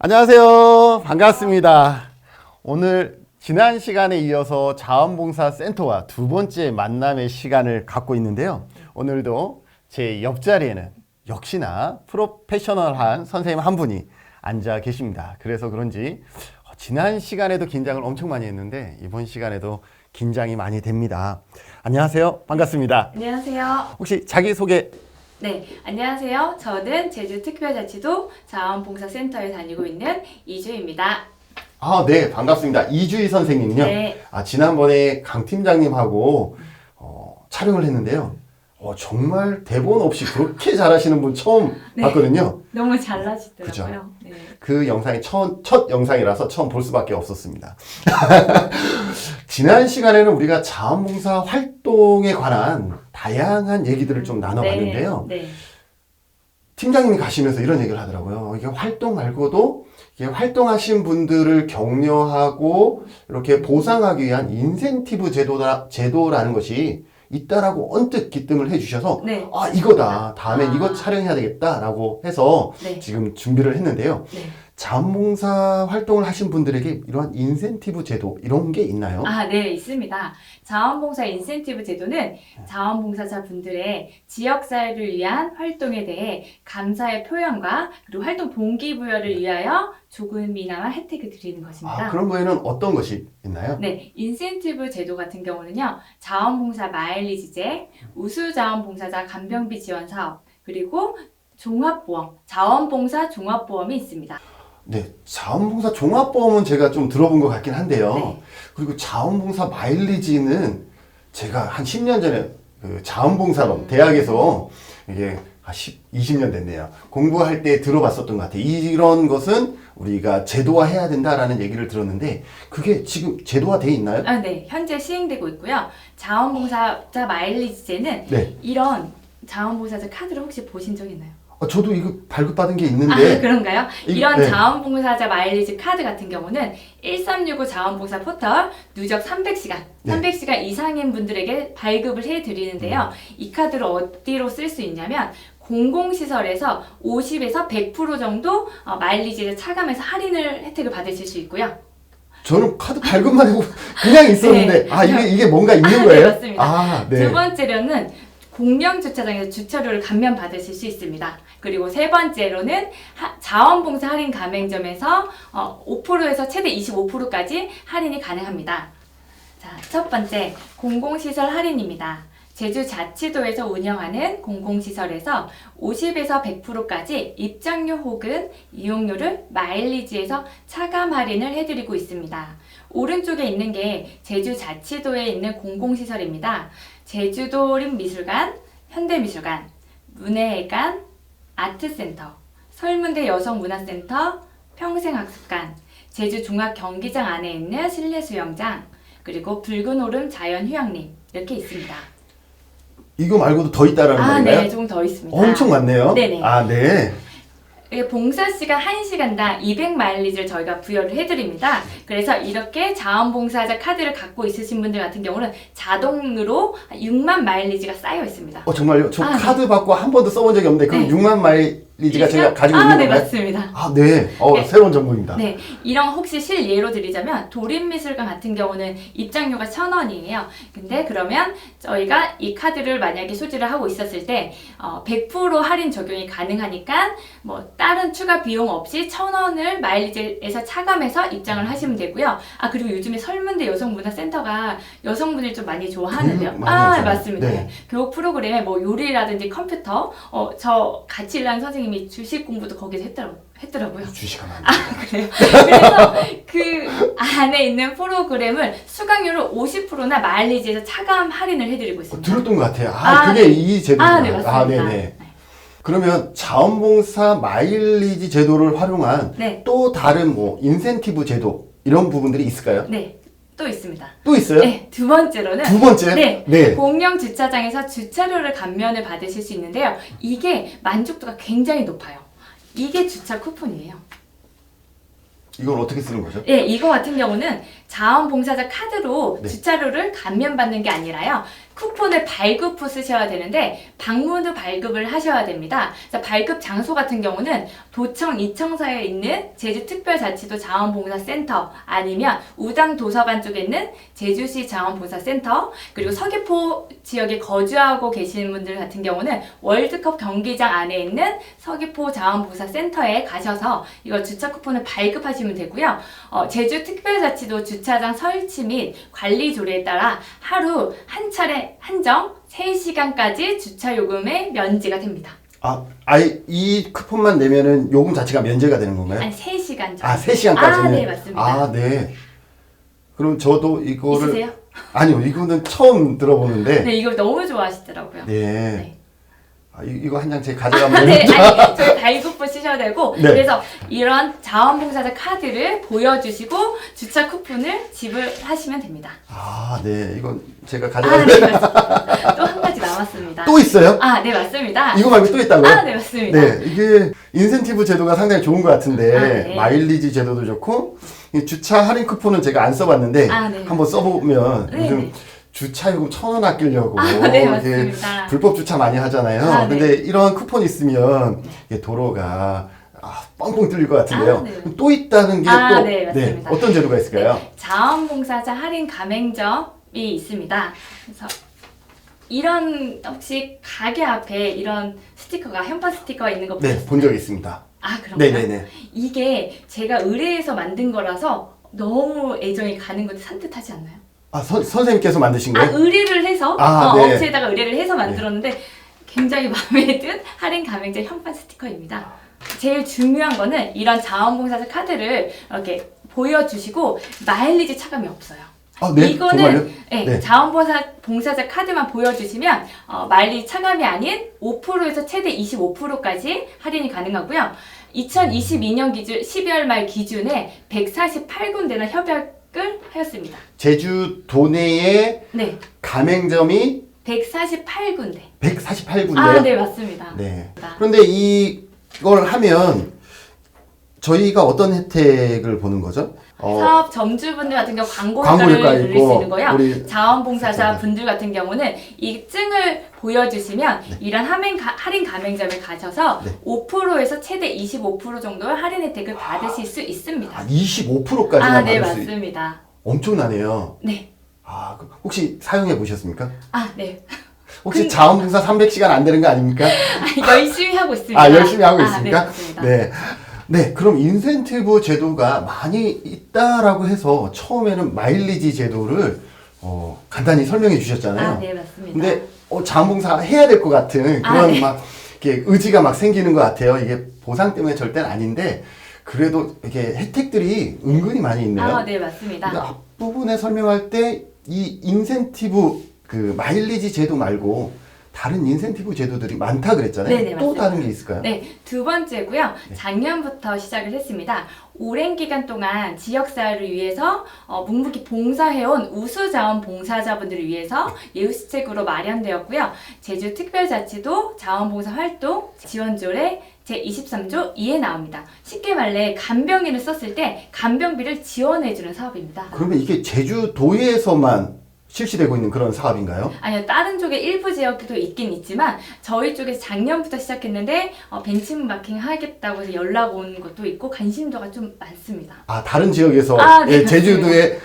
안녕하세요. 반갑습니다. 오늘 지난 시간에 이어서 자원봉사센터와 두 번째 만남의 시간을 갖고 있는데요. 오늘도 제 옆자리에는 역시나 프로페셔널한 선생님 한 분이 앉아 계십니다. 그래서 그런지 지난 시간에도 긴장을 엄청 많이 했는데 이번 시간에도 긴장이 많이 됩니다. 안녕하세요. 반갑습니다. 안녕하세요. 혹시 자기소개. 네, 안녕하세요. 저는 제주특별자치도 자원봉사센터에 다니고 있는 이주입니다. 네, 반갑습니다. 이주희 선생님요. 네. 지난번에 강 팀장님하고 촬영을 했는데요. 정말 대본 없이 그렇게 잘하시는 분 처음 네. 봤거든요. 너무 잘나시더라고요. 네. 그 영상이 첫 영상이라서 처음 볼 수밖에 없었습니다. 지난 시간에는 우리가 자원봉사 활동에 관한 다양한 얘기들을 좀 나눠봤는데요. 네. 팀장님이 가시면서 이런 얘기를 하더라고요. 이게 활동 말고도 이게 활동하신 분들을 격려하고 이렇게 보상하기 위한 인센티브 제도라는 것이 있다라고 언뜻 기뜸을 해주셔서 네. 이거다. 다음에 이거 촬영해야 되겠다라고 해서 네. 지금 준비를 했는데요. 네. 자원봉사 활동을 하신 분들에게 이러한 인센티브 제도 이런 게 있나요? 네, 있습니다. 자원봉사 인센티브 제도는 자원봉사자 분들의 지역사회를 위한 활동에 대해 감사의 표현과 그리고 활동 동기부여를 위하여 조금이나마 혜택을 드리는 것입니다. 그런 거에는 어떤 것이 있나요? 네, 인센티브 제도 같은 경우는요, 자원봉사 마일리지제, 우수자원봉사자 간병비 지원 사업, 그리고 종합보험, 자원봉사 종합보험이 있습니다. 네, 자원봉사 종합보험은 제가 좀 들어본 것 같긴 한데요. 네. 그리고 자원봉사 마일리지는 제가 한 10년 전에 그 자원봉사론 대학에서 이게 20년 됐네요. 공부할 때 들어봤었던 것 같아요. 이런 것은 우리가 제도화해야 된다라는 얘기를 들었는데 그게 지금 제도화되어 있나요? 네, 현재 시행되고 있고요. 자원봉사자 마일리지제는 네. 이런 자원봉사자 카드를 혹시 보신 적 있나요? 저도 이거 발급받은 게 있는데 그런가요? 이런 네. 자원봉사자 마일리지 카드 같은 경우는 1365 자원봉사 포털 누적 300시간, 네. 300시간 이상인 분들에게 발급을 해드리는데요. 이 카드를 어디로 쓸 수 있냐면 공공시설에서 50에서 100% 정도 마일리지를 차감해서 할인을 혜택을 받으실 수 있고요. 저는 카드 발급만 하고 그냥 있었는데 네. 이게 뭔가 있는 거예요? 네, 맞습니다. 네. 두 번째로는 공영 주차장에서 주차료를 감면 받으실 수 있습니다. 그리고 세 번째로는 자원봉사 할인 가맹점에서 5%에서 최대 25%까지 할인이 가능합니다. 자, 첫 번째 공공시설 할인입니다. 제주자치도에서 운영하는 공공시설에서 50에서 100%까지 입장료 혹은 이용료를 마일리지에서 차감 할인을 해드리고 있습니다. 오른쪽에 있는 게 제주자치도에 있는 공공시설입니다. 제주도립미술관, 현대미술관, 문예회관, 아트센터, 설문대 여성문화센터, 평생학습관, 제주종합경기장 안에 있는 실내수영장, 그리고 붉은 오름 자연휴양림 이렇게 있습니다. 이거 말고도 더 있다라는 말인가요? 네, 조금 더 있습니다. 엄청 많네요. 네네. 네. 봉사시간 1시간당 200마일리지를 저희가 부여를 해드립니다. 그래서 이렇게 자원봉사자 카드를 갖고 있으신 분들 같은 경우는 자동으로 6만 마일리지가 쌓여 있습니다. 정말요? 저 네. 카드 받고 한 번도 써본 적이 없는데 그럼 네. 6만 마일리지가 제가 가지고 있는 네, 건가요? 맞습니다. 네. 네. 새로운 정보입니다. 네, 이런 혹시 실예로 드리자면 도립미술관 같은 경우는 입장료가 1,000원이에요. 근데 그러면 저희가 이 카드를 만약에 소지를 하고 있었을 때 100% 할인 적용이 가능하니까 뭐 다른 추가 비용 없이 1,000원을 마일리지에서 차감해서 입장을 하시면 되고요. 그리고 요즘에 설문대 여성문화센터가 여성분들이 좀 많이 좋아하는데요. 많이 맞습니다. 네. 교육 프로그램에 뭐 요리라든지 컴퓨터, 저 같이 일하는 선생님이 주식 공부도 거기서 했더라고요. 주식하면 그래요? 그래서 그 안에 있는 프로그램을 수강료를 50%나 마일리지에서 차감 할인을 해드리고 있습니다. 들었던 것 같아요. 그게 네. 이 제도구나. 네, 맞습니다. 네네. 그러면 자원봉사 마일리지 제도를 활용한 네. 또 다른 뭐 인센티브 제도 이런 부분들이 있을까요? 네, 또 있습니다. 또 있어요? 네, 두 번째로는 두 번째? 네. 공영 주차장에서 주차료를 감면을 받으실 수 있는데요. 이게 만족도가 굉장히 높아요. 이게 주차 쿠폰이에요. 이건 어떻게 쓰는 거죠? 네, 이거 같은 경우는 자원봉사자 카드로 네. 주차료를 감면받는 게 아니라요. 쿠폰을 발급 후 쓰셔야 되는데 방문 후 발급을 하셔야 됩니다. 자, 발급 장소 같은 경우는 도청 이청사에 있는 제주특별자치도 자원봉사센터 아니면 우당 도서관 쪽에 있는 제주시 자원봉사센터 그리고 서귀포 지역에 거주하고 계시는 분들 같은 경우는 월드컵 경기장 안에 있는 서귀포 자원봉사센터에 가셔서 이거 주차 쿠폰을 발급하시면 되고요. 제주특별자치도 주차장 설치 및 관리 조례에 따라 하루 한 차례 한정 3시간까지 주차 요금의 면제가 됩니다. 아예 이 쿠폰만 내면은 요금 자체가 면제가 되는 건가요? 아니 3시간 정도. 3시간까지는? 네, 맞습니다. 네. 그럼 저도 이거를 있으세요? 아니요, 이거는 처음 들어보는데. 네, 이걸 너무 좋아하시더라고요. 네. 이거 한 장 제가 가져가면 네, 아니, 저희 발급부 쓰셔야 되고 네. 그래서 이런 자원봉사자 카드를 보여주시고 주차 쿠폰을 지불하시면 됩니다. 네. 이건 제가 네, 가져가면 또 한 가지 남았습니다. 또 있어요? 네, 맞습니다. 이거 말고 또 있다고요? 네, 맞습니다. 네, 이게 인센티브 제도가 상당히 좋은 것 같은데 네. 마일리지 제도도 좋고 이 주차 할인 쿠폰은 제가 안 써봤는데 네. 한번 써보면 네, 요즘 네. 주차 요금 1,000원 아끼려고 네, 이게 맞습니다. 불법 주차 많이 하잖아요. 네. 근데 이런 쿠폰 있으면 이게 도로가 뻥뻥 뚫릴 것 같은데요. 네. 또 있다는 게 또 네, 맞습니다. 어떤 제도가 있을까요? 네, 자원봉사자 할인 가맹점이 있습니다. 그래서 이런 혹시 가게 앞에 이런 스티커가 현판 스티커가 있는 거 보셨어요? 네, 본 적이 있습니다. 그런가요? 네네네. 이게 제가 의뢰해서 만든 거라서 너무 애정이 가는 건데 산뜻하지 않나요? 선생님께서 만드신 거예요? 의뢰를 해서 네. 업체에다가 의뢰를 해서 만들었는데 굉장히 마음에 든 할인 가맹점 현판 스티커입니다. 제일 중요한 거는 이런 자원봉사자 카드를 이렇게 보여주시고 마일리지 차감이 없어요. 네, 이거는 정말요? 네. 자원봉사자 카드만 보여주시면 마일리지 차감이 아닌 5%에서 최대 25%까지 할인이 가능하고요. 2022년 기준 12월 말 기준에 148군데나 협약을 하였습니다. 제주도 내에 네, 가맹점이 148군데. 148군데요? 네, 맞습니다. 네. 그런데 이걸 하면 저희가 어떤 혜택을 보는 거죠? 사업 점주분들 같은 경우 광고 광고 효과를 효과 누릴 있고, 수 있는 거요. 우리 자원봉사자 분들 같은 경우는 이 증을 보여주시면 네. 이런 할인 가맹점에 가셔서 네. 5%에서 최대 25% 정도의 할인 혜택을 받으실 수 있습니다. 25%까지나 네, 받을 수 맞습니다. 엄청나네요. 네. 혹시 사용해 보셨습니까? 네. 혹시 자원봉사 300시간 안 되는 거 아닙니까? 열심히 하고 있습니다. 열심히 하고 네, 있습니까? 맞습니다. 네. 네, 그럼 인센티브 제도가 많이 있다라고 해서 처음에는 마일리지 제도를 간단히 설명해 주셨잖아요. 네, 맞습니다. 근데 자원봉사 해야 될 것 같은 그런 네. 막 이렇게 의지가 막 생기는 것 같아요. 이게 보상 때문에 절대는 아닌데 그래도 이렇게 혜택들이 은근히 많이 있네요. 네, 맞습니다. 근데 앞부분에 설명할 때 이 인센티브 그 마일리지 제도 말고 다른 인센티브 제도들이 많다 그랬잖아요. 네네, 또 맞습니다. 다른 게 있을까요? 네, 두 번째고요. 작년부터 시작을 했습니다. 오랜 기간 동안 지역사회를 위해서 묵묵히 봉사해온 우수자원 봉사자분들을 위해서 예우시책으로 마련되었고요. 제주특별자치도 자원봉사 활동 지원조례 제23조 2에 나옵니다. 쉽게 말해 간병인을 썼을 때 간병비를 지원해주는 사업입니다. 그러면 이게 제주도에서만 실시되고 있는 그런 사업인가요? 아니요, 다른 쪽에 일부 지역도 있긴 있지만 저희 쪽에서 작년부터 시작했는데 벤치마킹 하겠다고 해서 연락 온 것도 있고 관심도가 좀 많습니다. 다른 지역에서 네, 제주도에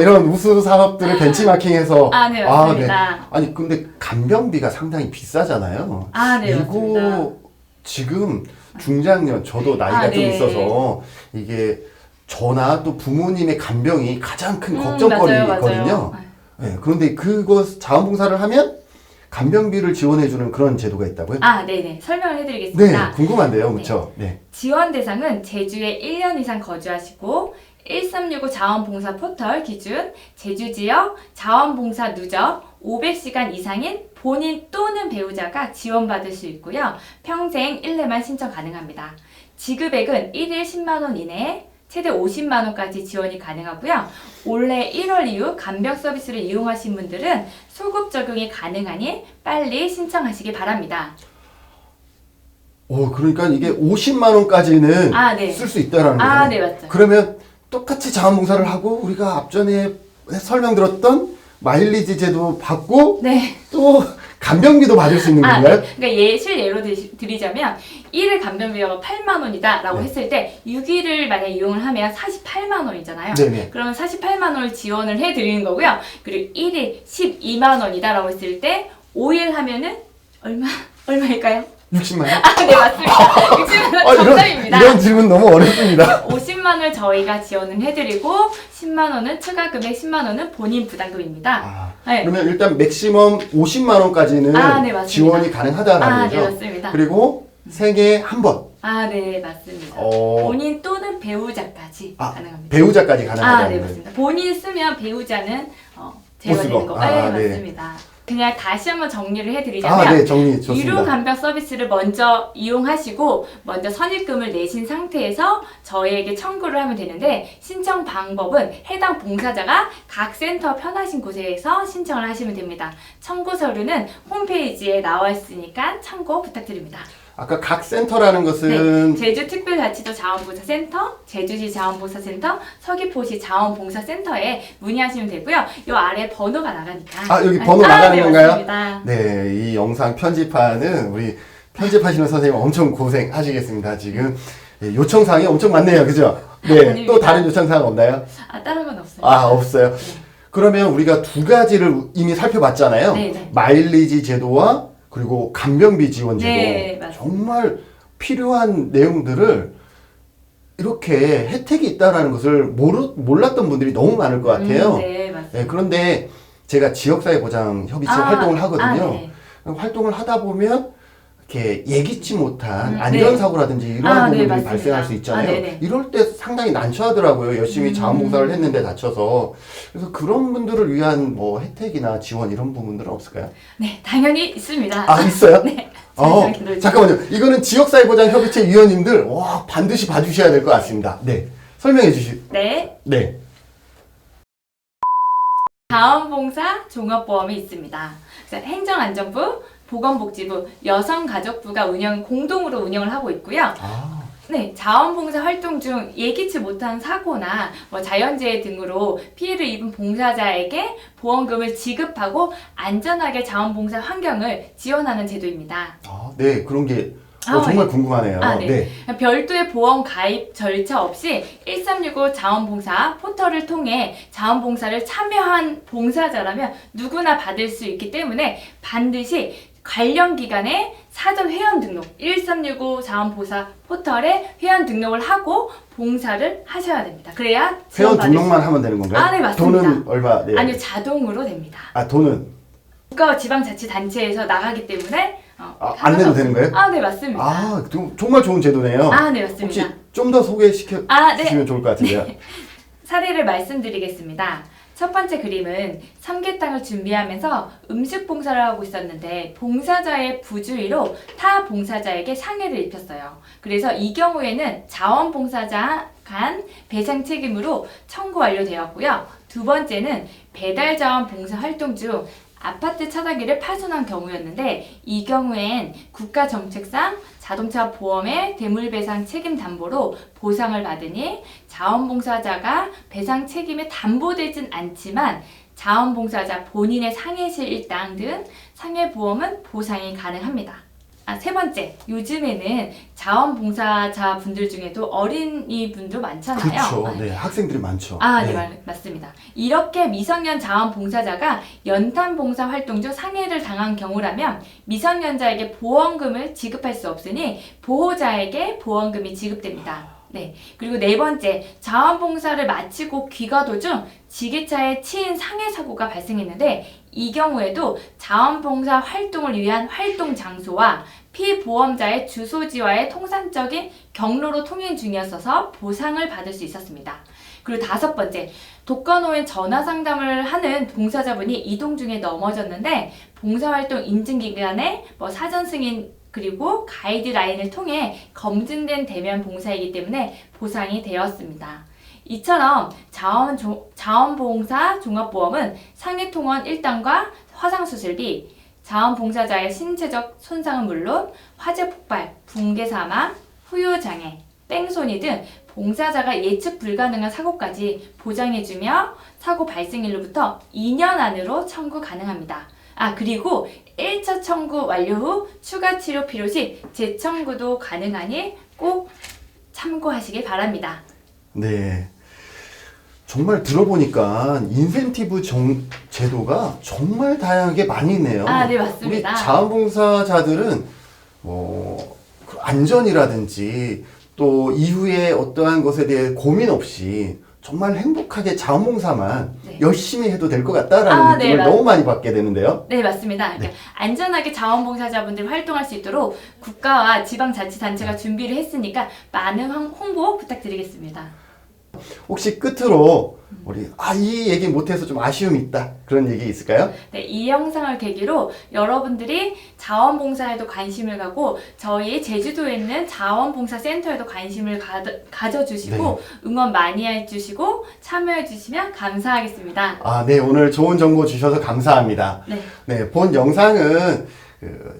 이런 우수 사업들을 벤치마킹해서 네, 맞습니다. 아니 근데 간병비가 상당히 비싸잖아요. 네, 이거 맞습니다. 지금 중장년 저도 나이가 좀 네. 있어서 이게 저나 또 부모님의 간병이 가장 큰 맞아요, 걱정거리거든요. 맞아요. 네, 그런데 그것 자원봉사를 하면 간병비를 지원해주는 그런 제도가 있다고요? 네네. 설명을 네, 해드리겠습니다. 궁금한데요, 그렇죠? 네. 지원 대상은 제주에 1년 이상 거주하시고 1365 자원봉사 포털 기준 제주 지역 자원봉사 누적 500시간 이상인 본인 또는 배우자가 지원받을 수 있고요. 평생 1년만 신청 가능합니다. 지급액은 1일 10만 원 이내에 최대 50만 원까지 지원이 가능하고요. 올해 1월 이후 간병 서비스를 이용하신 분들은 소급 적용이 가능하니 빨리 신청하시기 바랍니다. 그러니까 이게 50만 원까지는 네. 쓸 수 있다라는 거예요. 네, 맞죠. 그러면 똑같이 자원봉사를 하고 우리가 앞전에 설명 들었던 마일리지 제도 받고 네. 또 간병비도 받을 수 있는 건가요? 네. 그러니까 실예로 드리자면 1일 간병비가 8만 원이다라고 네. 했을 때 6일을 만약 이용을 하면 48만 원이잖아요. 네네. 그러면 48만 원을 지원을 해드리는 거고요. 그리고 1일 12만 원이다라고 했을 때 5일 하면은 얼마일까요? 60만 원? 네, 맞습니다. 60만 원 정답입니다. 이런 질문 너무 어렵습니다. 50만 원을 저희가 지원을 해드리고 10만 원은 추가 금액 10만 원은 본인 부담금입니다. 네. 그러면 일단 맥시멈 50만 원까지는 네, 맞습니다. 지원이 가능하다라는 네, 거죠. 맞습니다. 그리고 생애 한 번. 네, 맞습니다. 어. 본인 또는 배우자까지 가능합니다. 배우자까지 가능하다는 네, 거예요. 맞습니다. 본인이 쓰면 배우자는 제외되는 거. 네, 네. 맞습니다. 그냥 다시 한번 정리를 해드리자면 네, 정리 좋습니다. 유료 간병 서비스를 먼저 이용하시고 먼저 선입금을 내신 상태에서 저희에게 청구를 하면 되는데 신청 방법은 해당 봉사자가 각 센터 편하신 곳에서 신청을 하시면 됩니다. 청구 서류는 홈페이지에 나와 있으니까 참고 부탁드립니다. 아까 각 센터라는 것은 제주특별자치도 자원봉사센터, 제주시 자원봉사센터, 서귀포시 자원봉사센터에 문의하시면 되고요. 이 아래 번호가 나가니까. 여기 번호 나가는 네, 건가요? 맞습니다. 네, 이 영상 편집하는 우리 편집하시는 선생님 엄청 고생하시겠습니다. 지금 요청사항이 엄청 많네요. 그죠? 네, 아닙니다. 또 다른 요청사항 없나요? 다른 건 없어요. 없어요. 그러면 우리가 두 가지를 이미 살펴봤잖아요. 네. 마일리지 제도와 그리고 간병비 지원 제도. 네, 맞습니다. 정말 필요한 내용들을 이렇게 혜택이 있다라는 것을 몰랐던 분들이 너무 많을 것 같아요. 네, 맞습니다. 네, 그런데 제가 지역사회보장협의체 활동을 하거든요. 네. 활동을 하다 보면 이렇게 예기치 못한 네. 안전사고라든지 이러한 네, 부분들이 맞습니다. 발생할 수 있잖아요. 네네. 이럴 때 상당히 난처하더라고요. 열심히 자원봉사를 했는데 다쳐서. 그래서 그런 분들을 위한 뭐 혜택이나 지원 이런 부분들은 없을까요? 네, 당연히 있습니다. 있어요? 네. 잠깐만요. 이거는 지역사회보장협의체 위원님들 반드시 봐주셔야 될 것 같습니다. 네. 설명해 주시. 네. 네. 자원봉사 종합보험이 있습니다. 그래서 행정안전부, 보건복지부, 여성가족부가 공동으로 운영을 하고 있고요. 네, 자원봉사 활동 중 예기치 못한 사고나 자연재해 등으로 피해를 입은 봉사자에게 보험금을 지급하고 안전하게 자원봉사 환경을 지원하는 제도입니다. 네, 그런 게 정말 궁금하네요. 네. 별도의 보험 가입 절차 없이 1365 자원봉사 포털을 통해 자원봉사를 참여한 봉사자라면 누구나 받을 수 있기 때문에 반드시 관련 기관에 사전 회원 등록 1365 자원봉사 포털에 회원 등록을 하고 봉사를 하셔야 됩니다. 그래야 회원 등록만 하면 되는 건가요? 네, 맞습니다. 돈은 얼마? 네. 아니요, 자동으로 됩니다. 돈은? 국가와 지방자치단체에서 나가기 때문에 안 내도 되는 거예요? 네, 맞습니다. 정말 좋은 제도네요. 네, 맞습니다. 혹시 좀 더 소개시켜 주시면 좋을 것 같은데요. 네. 사례를 말씀드리겠습니다. 첫 번째 그림은 삼계탕을 준비하면서 음식 봉사를 하고 있었는데 봉사자의 부주의로 타 봉사자에게 상해를 입혔어요. 그래서 이 경우에는 자원봉사자 간 배상 책임으로 청구 완료되었고요. 두 번째는 배달 자원 봉사 활동 중 아파트 차단기를 파손한 경우였는데 이 경우엔 국가정책상 자동차 보험의 대물배상 책임 담보로 보상을 받으니 자원봉사자가 배상 책임에 담보되진 않지만 자원봉사자 본인의 상해실 일당 등 상해보험은 보상이 가능합니다. 세 번째, 요즘에는 자원봉사자 분들 중에도 어린이 분도 많잖아요. 그렇죠. 네, 학생들이 많죠. 네, 맞습니다. 이렇게 미성년 자원봉사자가 연탄봉사 활동 중 상해를 당한 경우라면 미성년자에게 보험금을 지급할 수 없으니 보호자에게 보험금이 지급됩니다. 네. 그리고 네 번째, 자원봉사를 마치고 귀가 도중 지게차에 치인 상해 사고가 발생했는데 이 경우에도 자원봉사 활동을 위한 활동 장소와 피보험자의 주소지와의 통상적인 경로로 통행 중이었어서 보상을 받을 수 있었습니다. 그리고 다섯 번째, 독거노인 전화상담을 하는 봉사자분이 이동 중에 넘어졌는데 봉사활동 인증기관에 사전 승인 그리고 가이드라인을 통해 검증된 대면 봉사이기 때문에 보상이 되었습니다. 이처럼 자원봉사 종합보험은 상해통원 일당과 화상수술비, 자원봉사자의 신체적 손상은 물론 화재 폭발, 붕괴 사망, 후유장애, 뺑소니 등 봉사자가 예측 불가능한 사고까지 보장해주며 사고 발생일로부터 2년 안으로 청구 가능합니다. 그리고 1차 청구 완료 후 추가 치료 필요 시 재청구도 가능하니 꼭 참고하시길 바랍니다. 네. 정말 들어보니까 인센티브 제도가 정말 다양하게 많이 있네요. 네, 맞습니다. 우리 자원봉사자들은 그 안전이라든지 또 이후에 어떠한 것에 대해 고민 없이 정말 행복하게 자원봉사만 네. 열심히 해도 될 것 같다라는 네, 느낌을 너무 많이 받게 되는데요. 네, 맞습니다. 그러니까 안전하게 자원봉사자분들이 활동할 수 있도록 국가와 지방자치단체가 준비를 했으니까 많은 홍보 부탁드리겠습니다. 혹시 끝으로 우리 이 얘기 못해서 좀 아쉬움이 있다 그런 얘기 있을까요? 네, 이 영상을 계기로 여러분들이 자원봉사에도 관심을 가고 저희 제주도에 있는 자원봉사센터에도 관심을 가져주시고 응원 많이 해주시고 참여해주시면 감사하겠습니다. 네, 오늘 좋은 정보 주셔서 감사합니다. 네, 본 영상은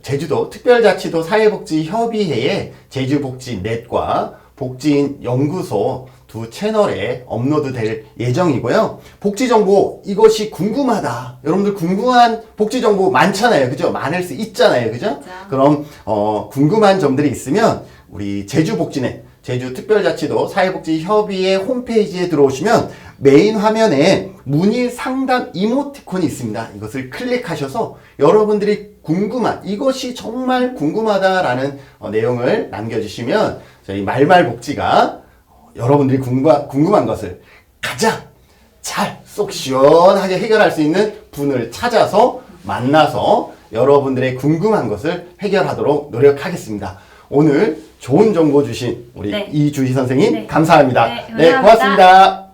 제주도 특별자치도 사회복지협의회의 제주복지넷과 복지인 연구소 두 채널에 업로드될 예정이고요. 복지정보 이것이 궁금하다. 여러분들 궁금한 복지정보 많잖아요. 그죠? 많을 수 있잖아요. 그죠? 그럼 궁금한 점들이 있으면 우리 제주복지넷 제주특별자치도 사회복지협의회 홈페이지에 들어오시면 메인 화면에 문의 상담 이모티콘이 있습니다. 이것을 클릭하셔서 여러분들이 궁금한 이것이 정말 궁금하다라는 내용을 남겨주시면 저희 말말복지가 여러분들이 궁금한 것을 가장 잘 속 시원하게 해결할 수 있는 분을 찾아서 만나서 여러분들의 궁금한 것을 해결하도록 노력하겠습니다. 오늘 좋은 정보 주신 우리 이주희 선생님 감사합니다. 감사합니다. 고맙습니다.